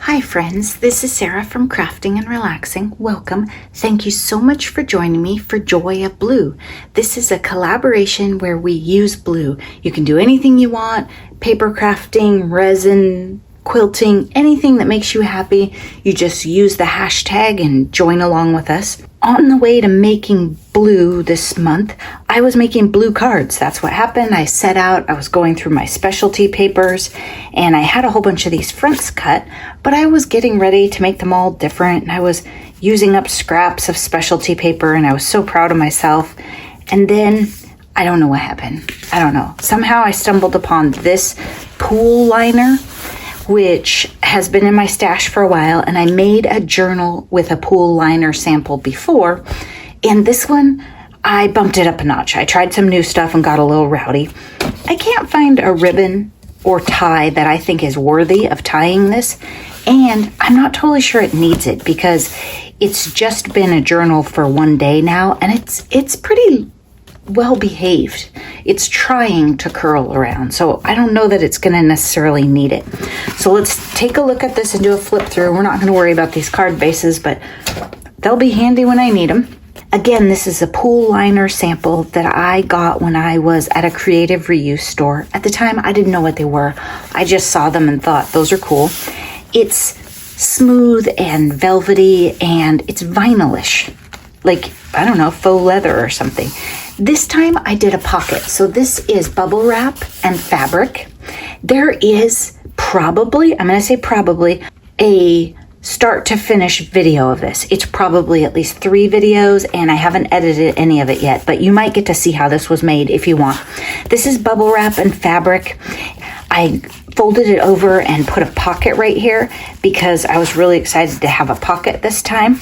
Hi friends, this is Sarah from Crafting and Relaxing. Welcome. Thank you so much for joining me for Joy of Blue. This is a collaboration where we use blue. You can do anything you want, paper crafting, resin, quilting, anything that makes you happy. You just use the hashtag and join along with us. On the way to making blue this month, I was making blue cards. That's what happened. I set out, I was going through my specialty papers, and I had a whole bunch of these fronts cut, but I was getting ready to make them all different, and I was using up scraps of specialty paper, and I was so proud of myself. And then, I don't know what happened. I don't know. Somehow I stumbled upon this pool liner, which has been in my stash for a while, and I made a journal with a pool liner sample before, and this one, I bumped it up a notch. I tried some new stuff and got a little rowdy. I can't find a ribbon or tie that I think is worthy of tying this, and I'm not totally sure it needs it because it's just been a journal for one day now, and it's pretty well behaved. It's trying to curl around, so I don't know that it's going to necessarily need it. So let's take a look at this and do a flip through. We're not going to worry about these card bases, but they'll be handy when I need them. Again, this is a pool liner sample that I got when I was at a creative reuse store. At the time, I didn't know what they were. I just saw them and thought, those are cool. It's smooth and velvety, and it's vinylish. Like, I don't know, faux leather or something. This time I did a pocket. So this is bubble wrap and fabric. There is probably, I'm going to say probably, a start to finish video of this. It's probably at least 3 videos, and I haven't edited any of it yet, but you might get to see how this was made if you want. This is bubble wrap and fabric. I folded it over and put a pocket right here because I was really excited to have a pocket this time.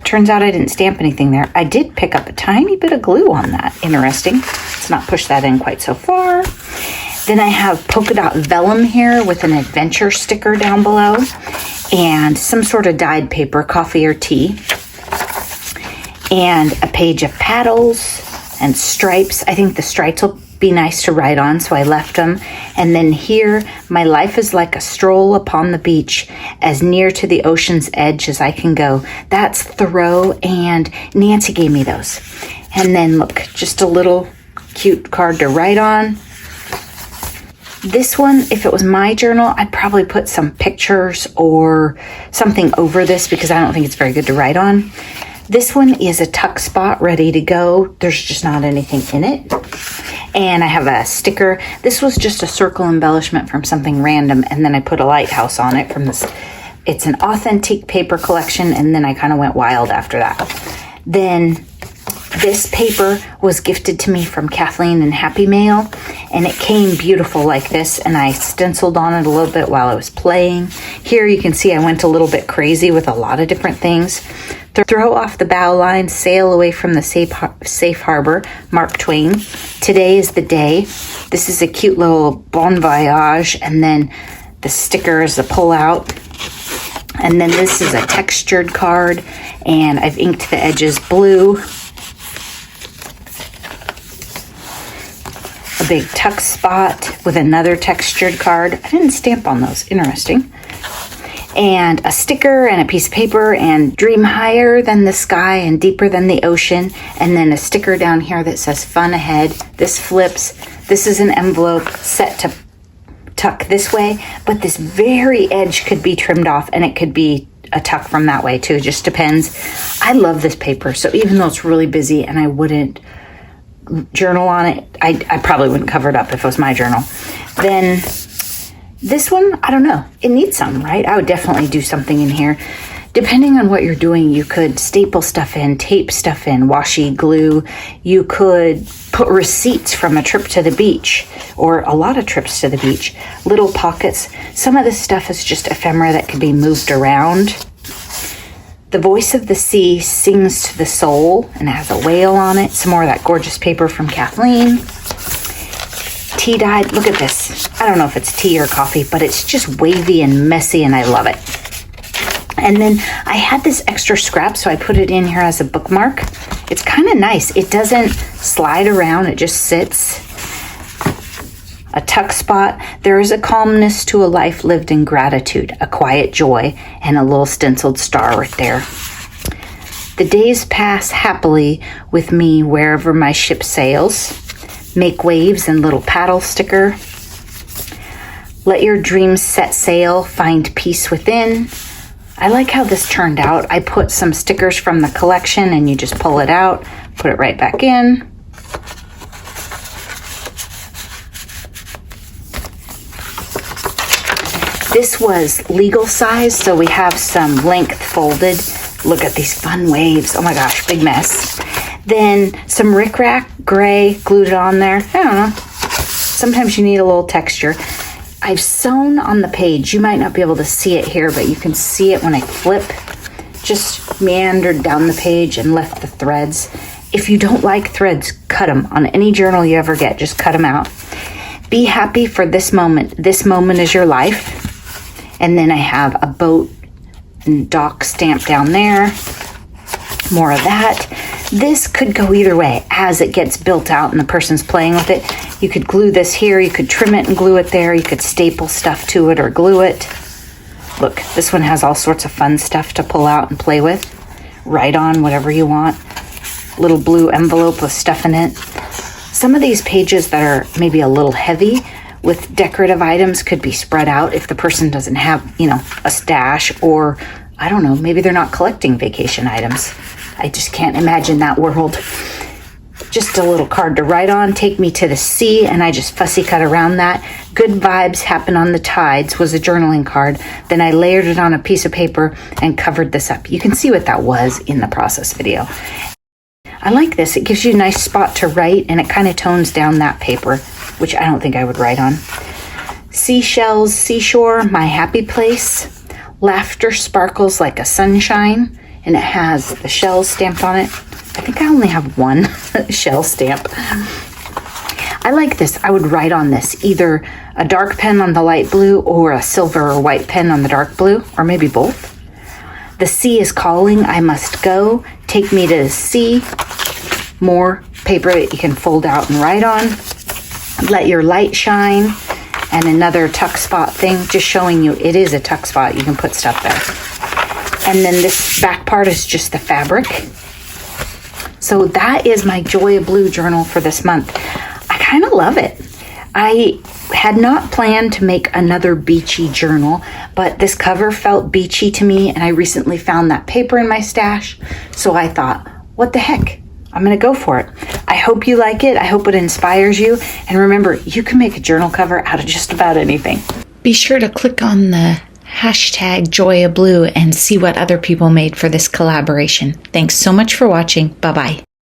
Turns out I didn't stamp anything there. I did pick up a tiny bit of glue on that. Interesting. Let's not push that in quite so far. Then I have polka dot vellum here with an adventure sticker down below and some sort of dyed paper, coffee or tea, and a page of paddles and stripes. I think the stripes will be nice to write on, so I left them. And then here, my life is like a stroll upon the beach, as near to the ocean's edge as I can go. That's Thoreau, and Nancy gave me those. And then look, just a little cute card to write on. This one, if it was my journal, I'd probably put some pictures or something over this because I don't think it's very good to write on. This one is a tuck spot ready to go. There's just not anything in it. And I have a sticker. This was just a circle embellishment from something random, and then I put a lighthouse on it from this. It's an authentic paper collection, and then I kind of went wild after that. Then this paper was gifted to me from Kathleen in Happy Mail, and it came beautiful like this, and I stenciled on it a little bit while I was playing. Here you can see I went a little bit crazy with a lot of different things. Throw off the bow line, sail away from the safe harbor, Mark Twain. Today is the day. This is a cute little bon voyage, and then the sticker is the pull out. And then this is a textured card, and I've inked the edges blue. A big tuck spot with another textured card. I didn't stamp on those. Interesting. And a sticker and a piece of paper and dream higher than the sky and deeper than the ocean. And then a sticker down here that says fun ahead. This flips. This is an envelope set to tuck this way, but this very edge could be trimmed off, and it could be a tuck from that way too. Just depends. I love this paper. So even though it's really busy and I wouldn't journal on it, I probably wouldn't cover it up if it was my journal. Then this one, I don't know. It needs some, right? I would definitely do something in here. Depending on what you're doing, you could staple stuff in, tape stuff in, washi, glue. You could put receipts from a trip to the beach or a lot of trips to the beach. Little pockets. Some of this stuff is just ephemera that could be moved around. The voice of the sea sings to the soul, and it has a whale on it. Some more of that gorgeous paper from Kathleen. Tea dyed. Look at this. I don't know if it's tea or coffee, but it's just wavy and messy, and I love it. And then I had this extra scrap, so I put it in here as a bookmark. It's kind of nice. It doesn't slide around. It just sits. a tuck spot. There is a calmness to a life lived in gratitude, a quiet joy, and a little stenciled star right there. The days pass happily with me wherever my ship sails. Make waves and little paddle sticker. Let your dreams set sail, find peace within. I like how this turned out. I put some stickers from the collection and you just pull it out, put it right back in. This was legal size, so we have some length folded. Look at these fun waves. Oh my gosh, big mess. Then some rickrack gray glued it on there. I don't know. Sometimes you need a little texture. I've sewn on the page. You might not be able to see it here, but you can see it when I flip. Just meandered down the page and left the threads. If you don't like threads, cut them. On any journal you ever get, just cut them out. Be happy for this moment. This moment is your life. And then I have a boat and dock stamp down there. More of that. This could go either way as it gets built out and the person's playing with it. You could glue this here, you could trim it and glue it there, you could staple stuff to it or glue it. Look, this one has all sorts of fun stuff to pull out and play with. Write on whatever you want. Little blue envelope with stuff in it. Some of these pages that are maybe a little heavy with decorative items could be spread out if the person doesn't have, a stash, or I don't know, maybe they're not collecting vacation items. I just can't imagine that world. Just a little card to write on. Take me to the sea, and I just fussy cut around that. Good vibes happen on the tides was a journaling card. Then I layered it on a piece of paper and covered this up. You can see what that was in the process video. I like this. It gives you a nice spot to write, and it kind of tones down that paper, which I don't think I would write on. Seashells, seashore, my happy place. Laughter sparkles like a sunshine, and it has the shells stamped on it. I think I only have one shell stamp. I like this. I would write on this either a dark pen on the light blue or a silver or white pen on the dark blue, or maybe both. The sea is calling, I must go. Take me to the sea. More paper that you can fold out and write on. Let your light shine. And another tuck spot thing, just showing you it is a tuck spot. You can put stuff there. And then this back part is just the fabric. So that is my Joy of Blue journal for this month. I kind of love it. I had not planned to make another beachy journal, but this cover felt beachy to me, and I recently found that paper in my stash. So I thought, what the heck? I'm going to go for it. I hope you like it. I hope it inspires you. And remember, you can make a journal cover out of just about anything. Be sure to click on the hashtag Joy of Blue and see what other people made for this collaboration. Thanks so much for watching. Bye-bye.